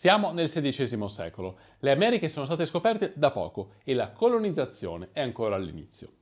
Siamo nel XVI secolo, le Americhe sono state scoperte da poco e la colonizzazione è ancora all'inizio.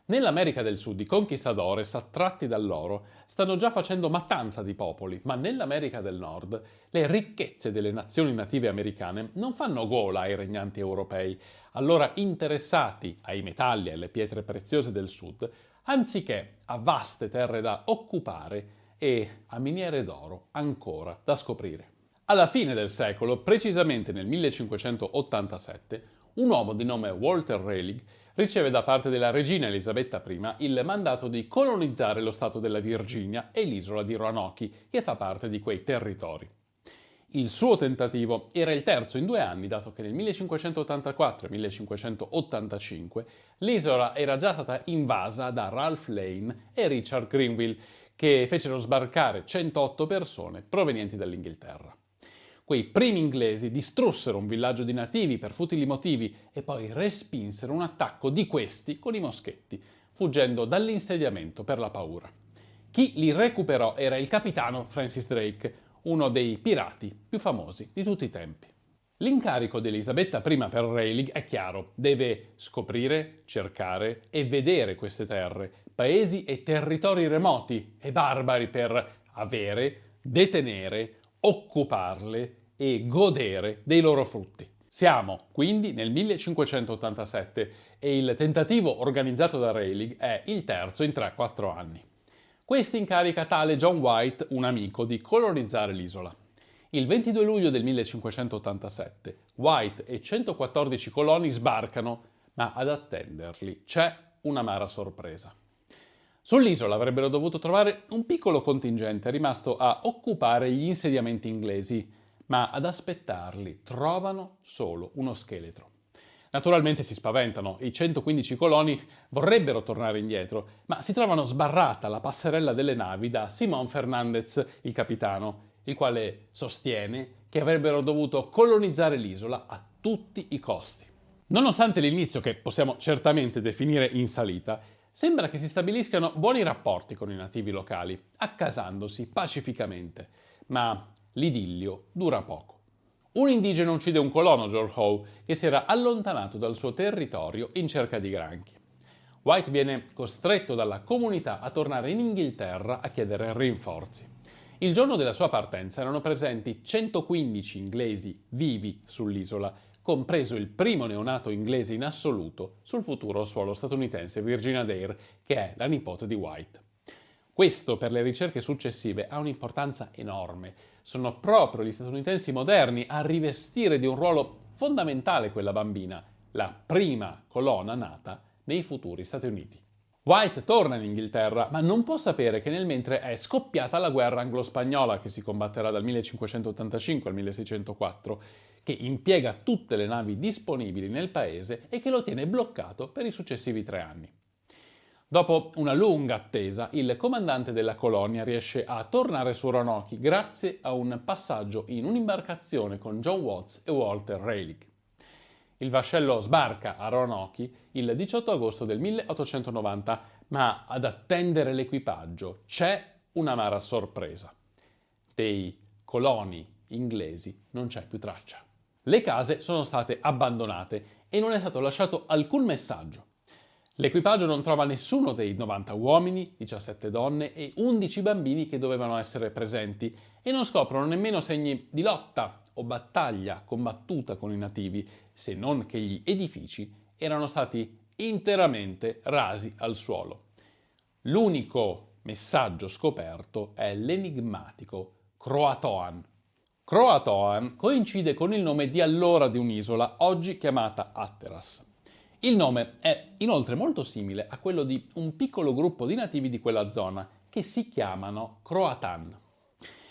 Nell'America del Sud i conquistadores, attratti dall'oro, stanno già facendo mattanza di popoli, ma nell'America del Nord le ricchezze delle nazioni native americane non fanno gola ai regnanti europei, allora interessati ai metalli e alle pietre preziose del Sud, anziché a vaste terre da occupare e a miniere d'oro ancora da scoprire. Alla fine del secolo, precisamente nel 1587, un uomo di nome Walter Raleigh riceve da parte della regina Elisabetta I il mandato di colonizzare lo stato della Virginia e l'isola di Roanoke, che fa parte di quei territori. Il suo tentativo era il terzo in 2 anni, dato che nel 1584 e 1585 l'isola era già stata invasa da Ralph Lane e Richard Grenville, che fecero sbarcare 108 persone provenienti dall'Inghilterra. Quei primi inglesi distrussero un villaggio di nativi per futili motivi e poi respinsero un attacco di questi con i moschetti, fuggendo dall'insediamento per la paura. Chi li recuperò era il capitano Francis Drake, uno dei pirati più famosi di tutti i tempi. L'incarico di Elisabetta I per Raleigh è chiaro: deve scoprire, cercare e vedere queste terre, paesi e territori remoti e barbari per avere, detenere, occuparle e godere dei loro frutti. Siamo quindi nel 1587 e il tentativo organizzato da Raleigh è il terzo in 3-4 anni. Questo incarica tale John White, un amico, di colonizzare l'isola. Il 22 luglio del 1587 White e 114 coloni sbarcano, ma ad attenderli c'è un'amara sorpresa. Sull'isola avrebbero dovuto trovare un piccolo contingente rimasto a occupare gli insediamenti inglesi, ma ad aspettarli trovano solo uno scheletro. Naturalmente si spaventano e i 115 coloni vorrebbero tornare indietro, ma si trovano sbarrata la passerella delle navi da Simón Fernández, il capitano, il quale sostiene che avrebbero dovuto colonizzare l'isola a tutti i costi. Nonostante l'inizio, che possiamo certamente definire in salita, sembra che si stabiliscano buoni rapporti con i nativi locali, accasandosi pacificamente, ma l'idillio dura poco. Un indigeno uccide un colono, George Howe, che si era allontanato dal suo territorio in cerca di granchi. White viene costretto dalla comunità a tornare in Inghilterra a chiedere rinforzi. Il giorno della sua partenza erano presenti 115 inglesi vivi sull'isola, compreso il primo neonato inglese in assoluto sul futuro suolo statunitense Virginia Dare, che è la nipote di White. Questo per le ricerche successive ha un'importanza enorme. Sono proprio gli statunitensi moderni a rivestire di un ruolo fondamentale quella bambina, la prima colonna nata nei futuri Stati Uniti. White torna in Inghilterra, ma non può sapere che nel mentre è scoppiata la guerra anglo-spagnola, che si combatterà dal 1585 al 1604, che impiega tutte le navi disponibili nel paese e che lo tiene bloccato per i successivi 3 anni. Dopo una lunga attesa, il comandante della colonia riesce a tornare su Roanoke grazie a un passaggio in un'imbarcazione con John Watts e Walter Raleigh. Il vascello sbarca a Roanoke il 18 agosto del 1890, ma ad attendere l'equipaggio c'è un'amara sorpresa. Dei coloni inglesi non c'è più traccia. Le case sono state abbandonate e non è stato lasciato alcun messaggio. L'equipaggio non trova nessuno dei 90 uomini, 17 donne e 11 bambini che dovevano essere presenti e non scoprono nemmeno segni di lotta o battaglia combattuta con i nativi, se non che gli edifici erano stati interamente rasi al suolo. L'unico messaggio scoperto è l'enigmatico Croatoan. Croatoan coincide con il nome di allora di un'isola, oggi chiamata Hatteras. Il nome è inoltre molto simile a quello di un piccolo gruppo di nativi di quella zona, che si chiamano Croatan.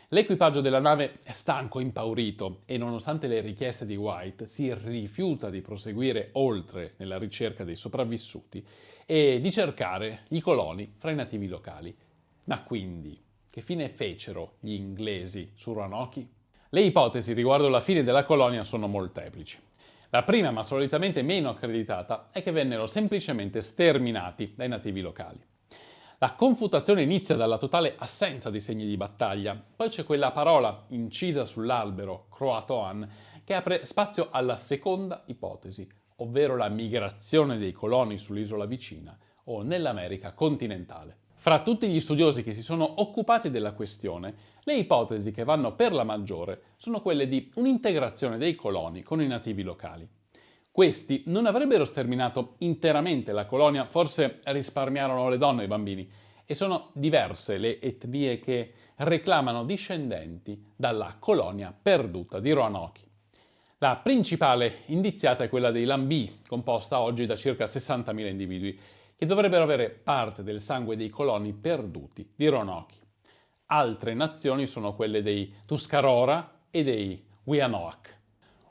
L'equipaggio della nave è stanco, impaurito e nonostante le richieste di White si rifiuta di proseguire oltre nella ricerca dei sopravvissuti e di cercare i coloni fra i nativi locali. Ma quindi, che fine fecero gli inglesi su Roanoke? Le ipotesi riguardo la fine della colonia sono molteplici. La prima, ma solitamente meno accreditata, è che vennero semplicemente sterminati dai nativi locali. La confutazione inizia dalla totale assenza di segni di battaglia, poi c'è quella parola incisa sull'albero, Croatoan, che apre spazio alla seconda ipotesi, ovvero la migrazione dei coloni sull'isola vicina o nell'America continentale. Fra tutti gli studiosi che si sono occupati della questione, le ipotesi che vanno per la maggiore sono quelle di un'integrazione dei coloni con i nativi locali. Questi non avrebbero sterminato interamente la colonia, forse risparmiarono le donne e i bambini, e sono diverse le etnie che reclamano discendenti dalla colonia perduta di Roanoke. La principale indiziata è quella dei Lambì, composta oggi da circa 60.000 individui, che dovrebbero avere parte del sangue dei coloni perduti di Roanoke. Altre nazioni sono quelle dei Tuscarora e dei Wianoak.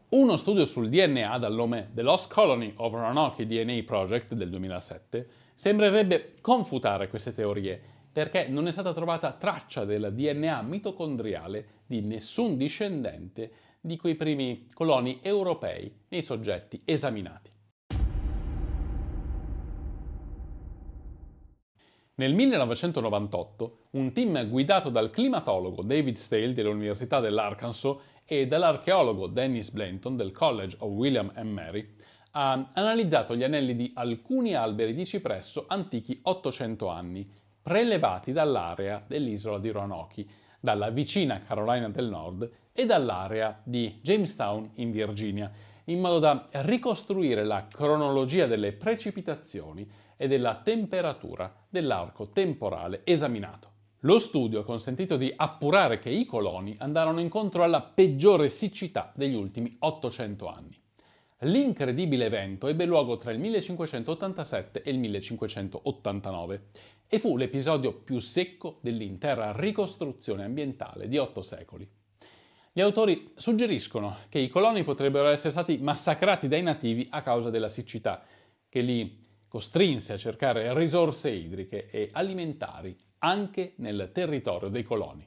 Uno studio sul DNA dal nome The Lost Colony of Roanoke DNA Project del 2007 sembrerebbe confutare queste teorie perché non è stata trovata traccia del DNA mitocondriale di nessun discendente di quei primi coloni europei nei soggetti esaminati. Nel 1998 un team guidato dal climatologo David Stale dell'Università dell'Arkansas e dall'archeologo Dennis Blanton del College of William and Mary ha analizzato gli anelli di alcuni alberi di cipresso antichi 800 anni, prelevati dall'area dell'isola di Roanoke, dalla vicina Carolina del Nord e dall'area di Jamestown in Virginia, in modo da ricostruire la cronologia delle precipitazioni e della temperatura dell'arco temporale esaminato. Lo studio ha consentito di appurare che i coloni andarono incontro alla peggiore siccità degli ultimi 800 anni. L'incredibile evento ebbe luogo tra il 1587 e il 1589 e fu l'episodio più secco dell'intera ricostruzione ambientale di 8 secoli. Gli autori suggeriscono che i coloni potrebbero essere stati massacrati dai nativi a causa della siccità, che li costrinse a cercare risorse idriche e alimentari anche nel territorio dei coloni.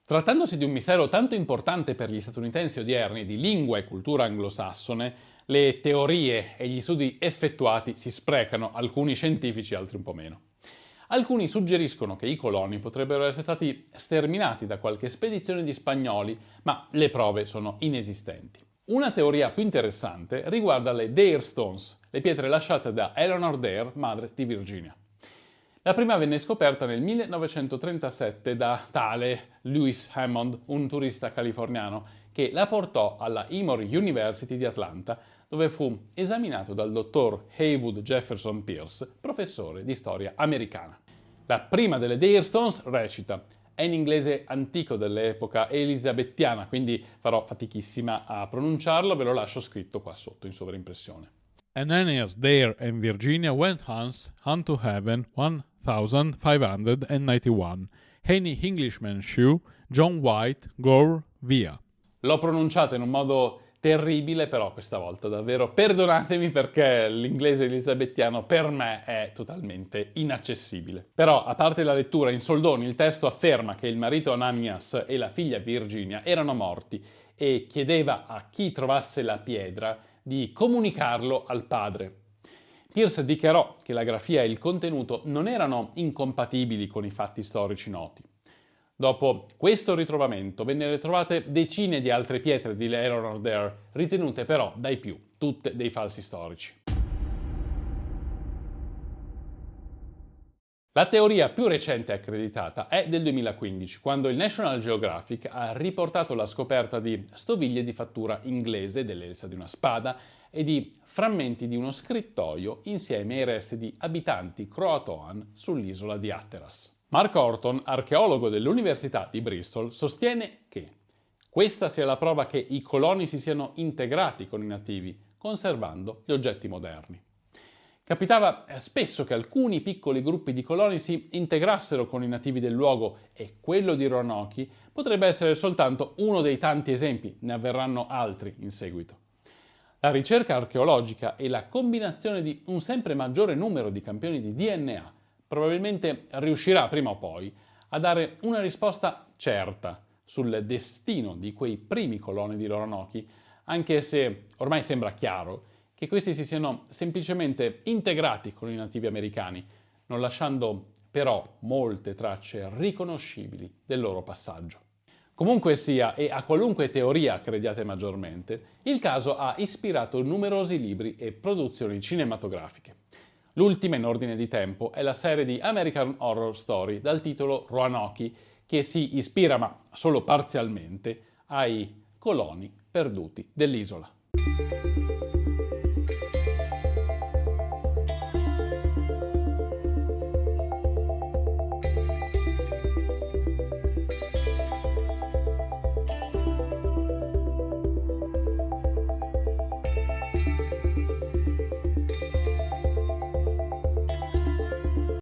Trattandosi di un mistero tanto importante per gli statunitensi odierni di lingua e cultura anglosassone, le teorie e gli studi effettuati si sprecano, alcuni scientifici, altri un po' meno. Alcuni suggeriscono che i coloni potrebbero essere stati sterminati da qualche spedizione di spagnoli, ma le prove sono inesistenti. Una teoria più interessante riguarda le Dare Stones, le pietre lasciate da Eleanor Dare, madre di Virginia. La prima venne scoperta nel 1937 da tale Lewis Hammond, un turista californiano, che la portò alla Emory University di Atlanta, dove fu esaminato dal dottor Haywood Jefferson Pierce, professore di storia americana. La prima delle Dare Stones recita: è in inglese antico dell'epoca elisabettiana, quindi farò fatichissima a pronunciarlo, ve lo lascio scritto qua sotto in sovraimpressione. Ananias, Dare, and Virginia went hence unto heaven 1591. Any Englishman shew, John White, Gore, via. L'ho pronunciata in un modo terribile, però questa volta davvero perdonatemi perché l'inglese elisabettiano per me è totalmente inaccessibile. Però, a parte la lettura in soldoni, il testo afferma che il marito Ananias e la figlia Virginia erano morti e chiedeva a chi trovasse la pietra di comunicarlo al padre. Pierce dichiarò che la grafia e il contenuto non erano incompatibili con i fatti storici noti. Dopo questo ritrovamento vennero trovate decine di altre pietre di Eleanor Dare, ritenute però dai più tutte dei falsi storici. La teoria più recente accreditata è del 2015, quando il National Geographic ha riportato la scoperta di stoviglie di fattura inglese, dell'elsa di una spada, e di frammenti di uno scrittoio insieme ai resti di abitanti croatoan sull'isola di Hatteras. Mark Horton, archeologo dell'Università di Bristol, sostiene che questa sia la prova che i coloni si siano integrati con i nativi, conservando gli oggetti moderni. Capitava spesso che alcuni piccoli gruppi di coloni si integrassero con i nativi del luogo e quello di Roanoke potrebbe essere soltanto uno dei tanti esempi, ne avverranno altri in seguito. La ricerca archeologica e la combinazione di un sempre maggiore numero di campioni di DNA probabilmente riuscirà prima o poi a dare una risposta certa sul destino di quei primi coloni di Roanoke, anche se ormai sembra chiaro che che questi si siano semplicemente integrati con i nativi americani, non lasciando però molte tracce riconoscibili del loro passaggio. Comunque sia, e a qualunque teoria crediate maggiormente, il caso ha ispirato numerosi libri e produzioni cinematografiche. L'ultima in ordine di tempo è la serie di American Horror Story dal titolo Roanoke, che si ispira, ma solo parzialmente, ai coloni perduti dell'isola.